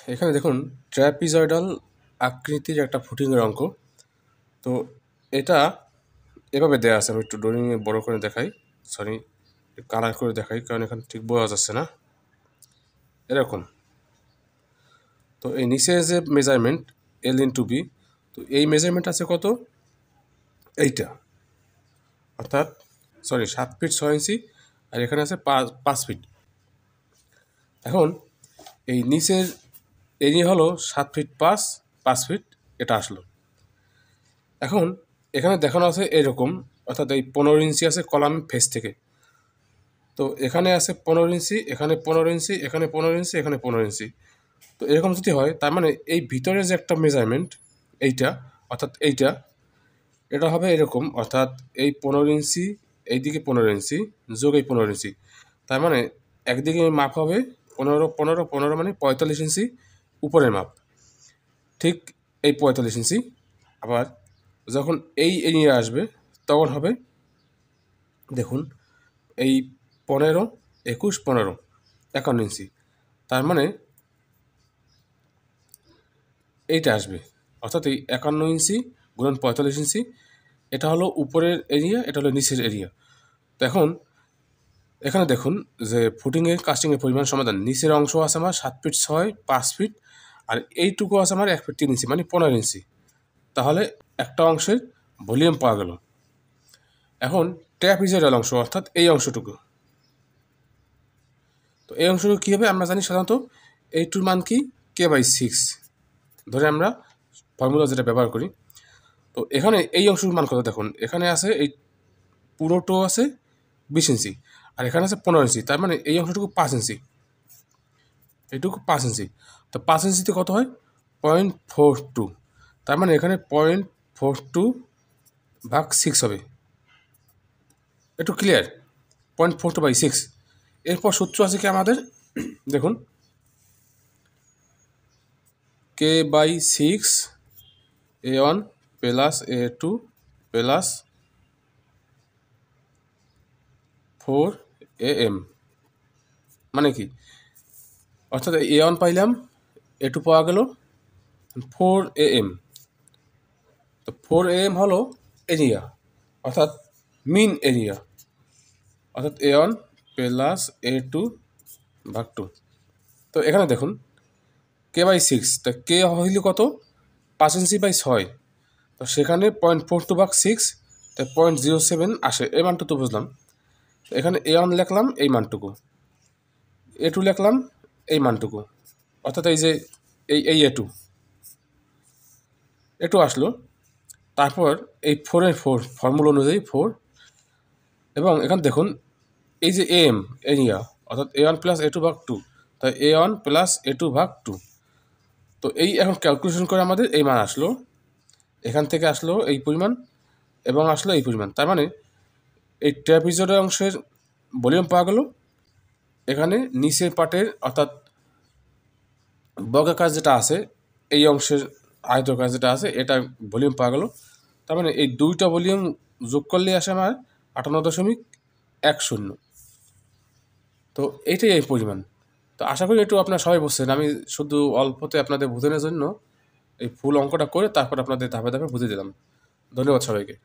এখানে দেখুন ট্র্যাপিজয়েডাল আকৃতির একটা ফুটিংয়ের অঙ্ক। তো এটা এভাবে দেয়া আছে, আমি একটু ড্রয়িং বড় করে দেখাই, সরি কালার করে দেখাই কারণ এখানে ঠিক বোঝা যাচ্ছে না। এরকম। তো এই নিচে যে মেজারমেন্ট L/B, তো এই মেজারমেন্ট আছে কত, এইটা, অর্থাৎ 7 ফিট 6 ইঞ্চি, আর এখানে আছে 5 ফিট। এখন এই নিচের এরিয়া হলো 7 ফিট 5 ফিট, এটা আসলো। এখন এখানে দেখানো আছে এরকম, অর্থাৎ এই 15 ইঞ্চি আছে কলাম ফেস থেকে। তো এখানে আছে 15 ইঞ্চি, এখানে 15 ইঞ্চি, এখানে 15 ইঞ্চি, এখানে 15 ইঞ্চি। তো এরকম যদি হয়, তার মানে এই ভিতরে যে একটা মেজারমেন্ট এইটা, অর্থাৎ এটা হবে এরকম, অর্থাৎ এই 15 ইঞ্চি, এইদিকে 15 ইঞ্চি যোগ এই 15 ইঞ্চি, তার মানে একদিকে মাপ হবে 15 মানে 45 ইঞ্চি উপরের মাপ, ঠিক এই 45 ইঞ্চি। আবার যখন এই এরিয়া আসবে তখন হবে, দেখুন, এই 15, 21, 15, 51 ইঞ্চি, তার মানে এইটা আসবে, অর্থাৎ এই 51 ইঞ্চি গুণন 45 ইঞ্চি, এটা হলো উপরের এরিয়া, এটা হলো নিচের এরিয়া। তো এখন এখানে দেখুন যে ফুটিংয়ের কাস্টিংয়ের পরিমাণ সমাধান, নিচের অংশ আছে আমার 7 ফিট 6, 5 ফিট, আর এইটুকু আছে আমার 1 ফিট 3 ইঞ্চি, মানে 15 ইঞ্চি। তাহলে একটা অংশের ভলিউম পাওয়া গেল। এখন ট্র্যাপিজয়েডাল অংশ, অর্থাৎ এই অংশটুকু, তো এই অংশটুকু কী হবে আমরা জানি, সাধারণত এইটুর মান কি K/6 ধরে আমরা ফর্মুলা যেটা ব্যবহার করি। তো এখানে এই অংশটুকুর মান কত, দেখুন এখানে আছে এই পুরোটো আছে 20 ইঞ্চি, আর এখানে আছে 15 ইঞ্চি, তার মানে এই অংশটুকু 5 ইঞ্চি, এইটুকু 5 ইঞ্চি। তো 5 ইঞ্চিতে কত হয়, 0.42, তার মানে এখানে 0.42/6 হবে। একটু ক্লিয়ার, 0.42/6। এরপর সূত্র আছে কি আমাদের, দেখুন K/6 A1 plus A2 plus 4AM, মানে কি, অর্থাৎ A1 পাইলাম, A2 পাওয়া গেল, 4AM। তো 4AM হলো এরিয়া, অর্থাৎ মিন এরিয়া, অর্থাৎ A1 প্লাস A2/2। তো এখানে দেখুন K/6, তা K হইল কত, 5 ইঞ্চি/6, তো সেখানে 0.42/6, তাই 0.07 আসে, এই মানটুকু তো বুঝলাম। এখানে A1 লিখলাম এই মানটুকু, A2 লিখলাম এই মানটুকু, অর্থাৎ এই যে এই A2 আসলো। তারপর এই 4-এর 4 ফর্মুলা অনুযায়ী 4, এবং এখানে দেখুন এই যে AM এরিয়া, অর্থাৎ A1 প্লাস A2/2, তাই A1 প্লাস A2/2। তো এই এখন ক্যালকুলেশন করে আমাদের এই মান আসলো, এখান থেকে আসলো এই পরিমাণ এবং আসলো এই পরিমাণ, তার মানে এই ট্র্যাপিজয়েডাল অংশের ভলিউম পাওয়া গেল। এখানে নিচের পার্টের, অর্থাৎ বর্গাকার যেটা আছে, এই অংশের আয়তকার যেটা আছে, এটা ভলিউম পাওয়া গেল। তার মানে এই দুইটা ভলিউম যোগ করলে আসে আমার 58.10। তো এইটাই এই পরিমাণ। তো আশা করি একটু আপনারা সবাই বুঝছেন, আমি শুধু অল্পতে আপনাদের বোঝানোর জন্য এই ফুল অঙ্কটা করে তারপর আপনাদের ধাপে ধাপে বুঝিয়ে দিলাম। ধন্যবাদ সবাইকে।